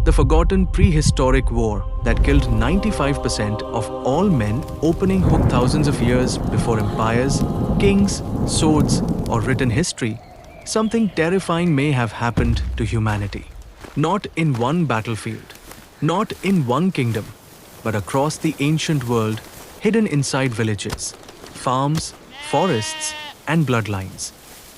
The forgotten prehistoric war that killed 95% of all men, opening hook thousands of years before empires, kings, swords, or written history. Something terrifying may have happened to humanity. Not in one battlefield, not in one kingdom, but across the ancient world, hidden inside villages, farms, forests, and bloodlines.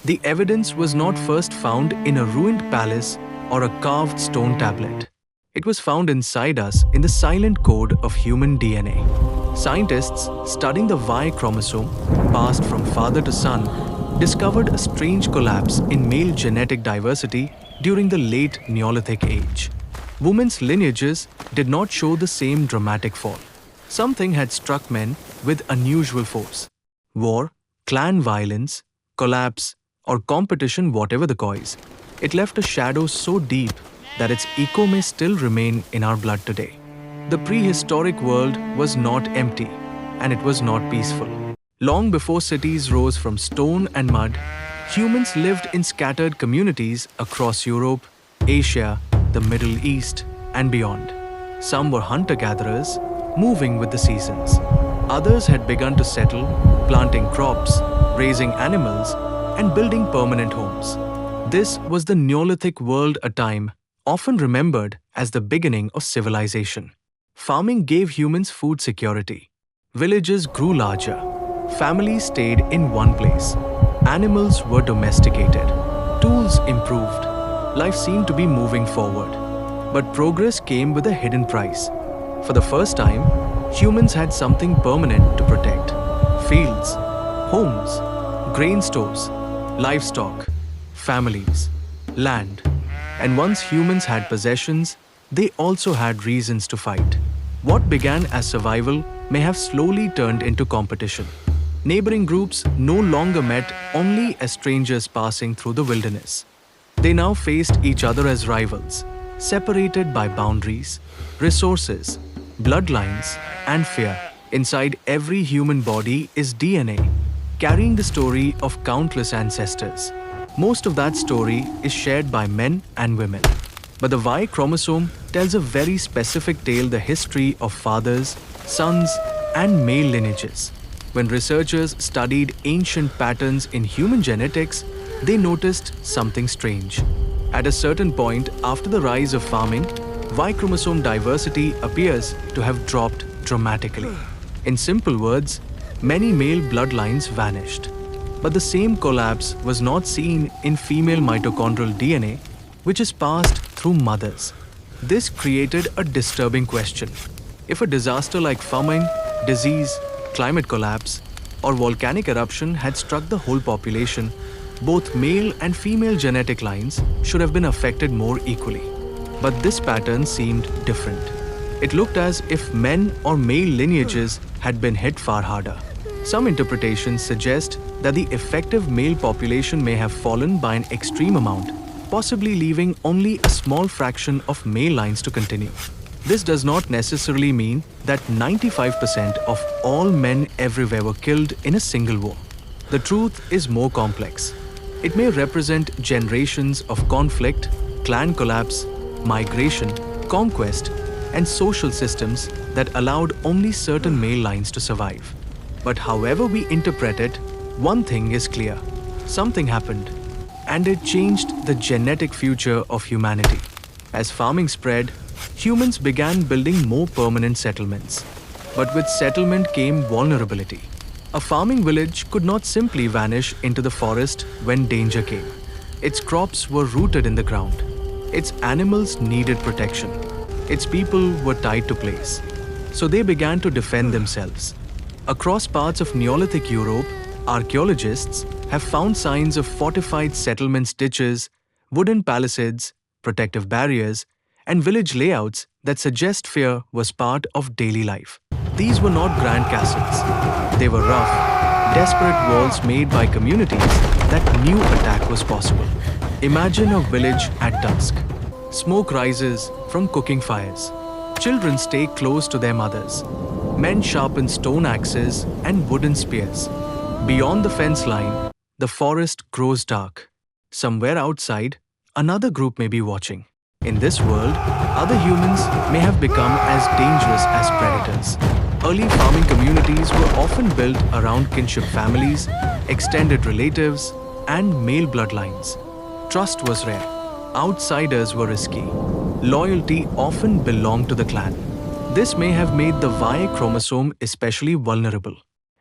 The evidence was not first found in a ruined palace or a carved stone tablet. It was found inside us in the silent code of human DNA. Scientists studying the Y-chromosome, passed from father to son, discovered a strange collapse in male genetic diversity during the late Neolithic age. Women's lineages did not show the same dramatic fall. Something had struck men with unusual force. War, clan violence, collapse, or competition, whatever the cause, it left a shadow so deep that its echo may still remain in our blood today. The prehistoric world was not empty, and it was not peaceful. Long before cities rose from stone and mud, humans lived in scattered communities across Europe, Asia, the Middle East, and beyond. Some were hunter-gatherers, moving with the seasons. Others had begun to settle, planting crops, raising animals, and building permanent homes. This was the Neolithic world, a time often remembered as the beginning of civilization. Farming gave humans food security. Villages grew larger. Families stayed in one place. Animals were domesticated. Tools improved. Life seemed to be moving forward. But progress came with a hidden price. For the first time, humans had something permanent to protect. Fields, homes, grain stores, livestock, families, land. And once humans had possessions, they also had reasons to fight. What began as survival may have slowly turned into competition. Neighboring groups no longer met only as strangers passing through the wilderness. They now faced each other as rivals, separated by boundaries, resources, bloodlines, and fear. Inside every human body is DNA, carrying the story of countless ancestors. Most of that story is shared by men and women. But the Y-chromosome tells a very specific tale, the history of fathers, sons, and male lineages. When researchers studied ancient patterns in human genetics, they noticed something strange. At a certain point after the rise of farming, Y-chromosome diversity appears to have dropped dramatically. In simple words, many male bloodlines vanished. But the same collapse was not seen in female mitochondrial DNA, which is passed through mothers. This created a disturbing question. If a disaster like famine, disease, climate collapse, or volcanic eruption had struck the whole population, both male and female genetic lines should have been affected more equally. But this pattern seemed different. It looked as if men or male lineages had been hit far harder. Some interpretations suggest that the effective male population may have fallen by an extreme amount, possibly leaving only a small fraction of male lines to continue. This does not necessarily mean that 95% of all men everywhere were killed in a single war. The truth is more complex. It may represent generations of conflict, clan collapse, migration, conquest, and social systems that allowed only certain male lines to survive. But however we interpret it, one thing is clear. Something happened, and it changed the genetic future of humanity. As farming spread, humans began building more permanent settlements. But with settlement came vulnerability. A farming village could not simply vanish into the forest when danger came. Its crops were rooted in the ground. Its animals needed protection. Its people were tied to place. So they began to defend themselves. Across parts of Neolithic Europe, archaeologists have found signs of fortified settlement ditches, wooden palisades, protective barriers, and village layouts that suggest fear was part of daily life. These were not grand castles. They were rough, desperate walls made by communities that knew attack was possible. Imagine a village at dusk. Smoke rises from cooking fires. Children stay close to their mothers. Men sharpen stone axes and wooden spears. Beyond the fence line, the forest grows dark. Somewhere outside, another group may be watching. In this world, other humans may have become as dangerous as predators. Early farming communities were often built around kinship families, extended relatives, and male bloodlines. Trust was rare. Outsiders were risky. Loyalty often belonged to the clan. This may have made the Y-chromosome especially vulnerable.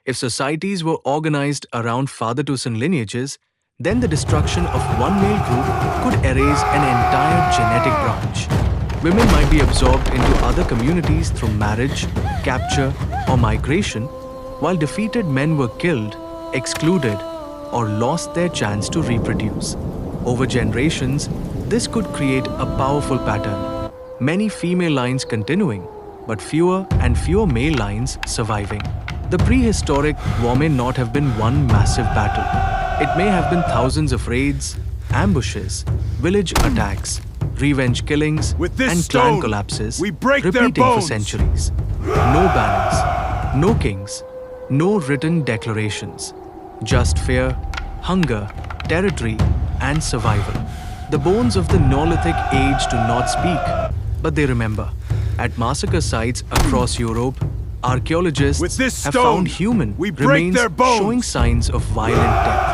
If societies were organized around father-to-son lineages, then the destruction of one male group could erase an entire genetic branch. Women might be absorbed into other communities through marriage, capture, or migration, while defeated men were killed, excluded, or lost their chance to reproduce. Over generations, this could create a powerful pattern. Many female lines continuing, but fewer and fewer male lines surviving. The prehistoric war may not have been one massive battle. It may have been thousands of raids, ambushes, village attacks, revenge killings, and clan collapses repeating for centuries. No banners, no kings, no written declarations. Just fear, hunger, territory, and survival. The bones of the Neolithic age do not speak, but they remember. At massacre sites across Europe, archaeologists have found human remains showing signs of violent death.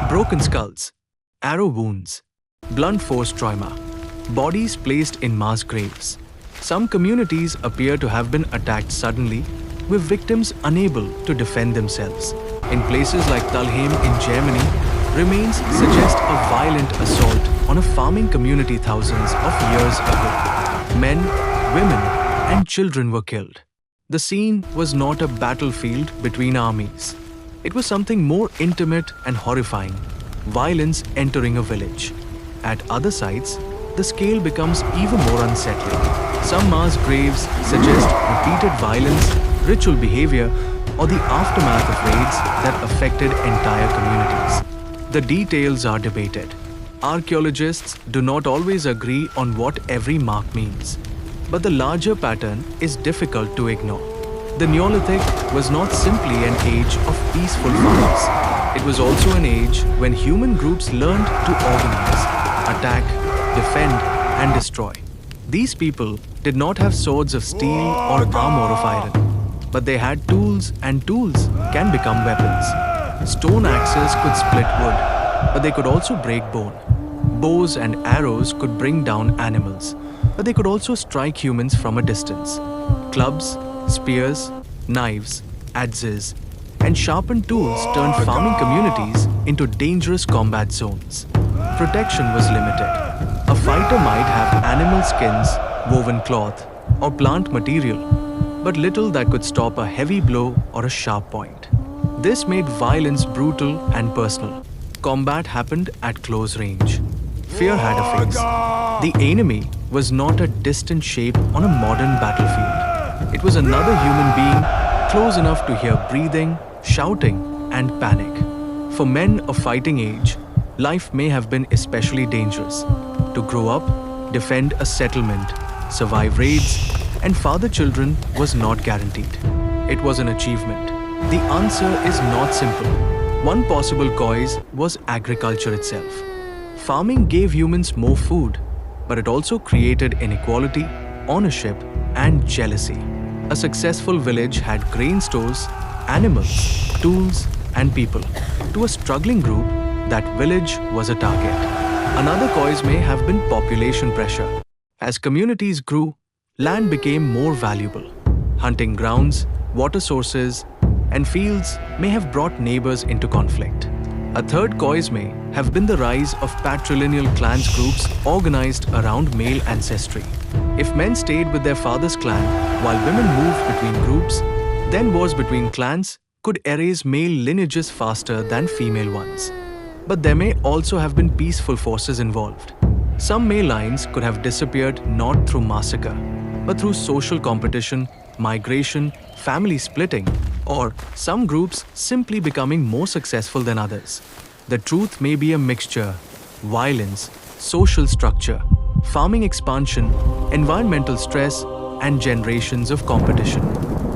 Broken skulls, arrow wounds, blunt force trauma, bodies placed in mass graves. Some communities appear to have been attacked suddenly, with victims unable to defend themselves. In places like Thalheim in Germany, remains suggest a violent assault on a farming community thousands of years ago. Men, women, and children were killed. The scene was not a battlefield between armies. It was something more intimate and horrifying, violence entering a village. At other sites, the scale becomes even more unsettling. Some mass graves suggest repeated violence, ritual behavior, or the aftermath of raids that affected entire communities. The details are debated. Archaeologists do not always agree on what every mark means, but the larger pattern is difficult to ignore. The Neolithic was not simply an age of peaceful farms. It was also an age when human groups learned to organize, attack, defend, and destroy. These people did not have swords of steel or armor of iron, but they had tools, and tools can become weapons. Stone axes could split wood, but they could also break bone. Bows and arrows could bring down animals, but they could also strike humans from a distance. Clubs, spears, knives, adzes, and sharpened tools turned farming communities into dangerous combat zones. Protection was limited. A fighter might have animal skins, woven cloth, or plant material, but little that could stop a heavy blow or a sharp point. This made violence brutal and personal. Combat happened at close range. Fear had a face. The enemy was not a distant shape on a modern battlefield. It was another human being close enough to hear breathing, shouting, and panic. For men of fighting age, life may have been especially dangerous. To grow up, defend a settlement, survive raids, and father children was not guaranteed. It was an achievement. The answer is not simple. One possible cause was agriculture itself. Farming gave humans more food, but it also created inequality, ownership, and jealousy. A successful village had grain stores, animals, tools, and people. To a struggling group, that village was a target. Another cause may have been population pressure. As communities grew, land became more valuable. Hunting grounds, water sources, and fields may have brought neighbors into conflict. A third cause may have been the rise of patrilineal clans groups organized around male ancestry. If men stayed with their father's clan while women moved between groups, then wars between clans could erase male lineages faster than female ones. But there may also have been peaceful forces involved. Some male lines could have disappeared not through massacre, but through social competition, migration, family splitting, or some groups simply becoming more successful than others. The truth may be a mixture: violence, social structure, farming expansion, environmental stress, and generations of competition.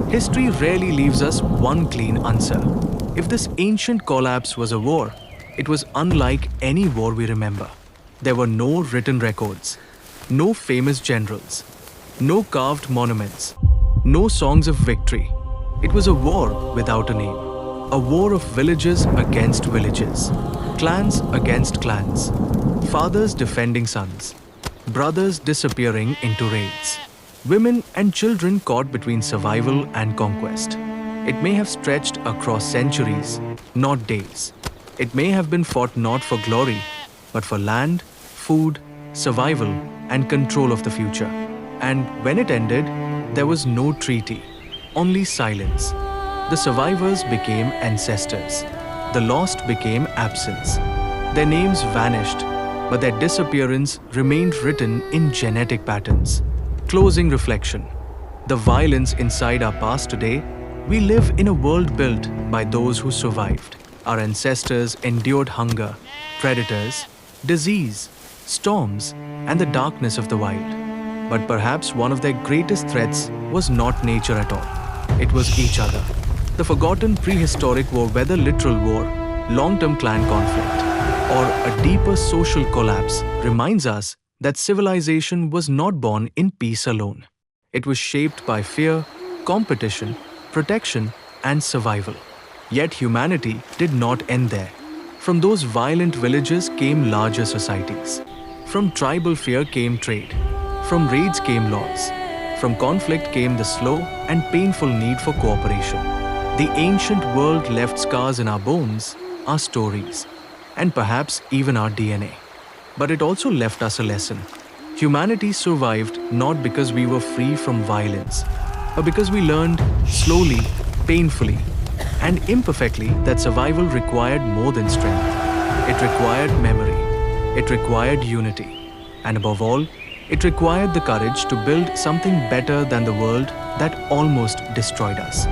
History rarely leaves us one clean answer. If this ancient collapse was a war, it was unlike any war we remember. There were no written records, No famous generals. No carved monuments. No songs of victory. It was a war without a name. A war of villages against villages. Clans against clans. Fathers defending sons. Brothers disappearing into raids. Women and children caught between survival and conquest. It may have stretched across centuries, not days. It may have been fought not for glory, but for land, food, survival, and control of the future. And when it ended, there was no treaty, only silence. The survivors became ancestors. The lost became absence. Their names vanished, but their disappearance remained written in genetic patterns. Closing reflection. The violence inside our past today, we live in a world built by those who survived. Our ancestors endured hunger, predators, disease, storms, and the darkness of the wild. But perhaps one of their greatest threats was not nature at all. It was each other. The forgotten prehistoric war, whether literal war, long-term clan conflict, or a deeper social collapse, reminds us that civilization was not born in peace alone. It was shaped by fear, competition, protection, and survival. Yet humanity did not end there. From those violent villages came larger societies. From tribal fear came trade. From raids came laws. From conflict came the slow and painful need for cooperation. The ancient world left scars in our bones, our stories, and perhaps even our DNA. But it also left us a lesson. Humanity survived not because we were free from violence, but because we learned slowly, painfully, and imperfectly that survival required more than strength. It required memory. It required unity. And above all, it required the courage to build something better than the world that almost destroyed us.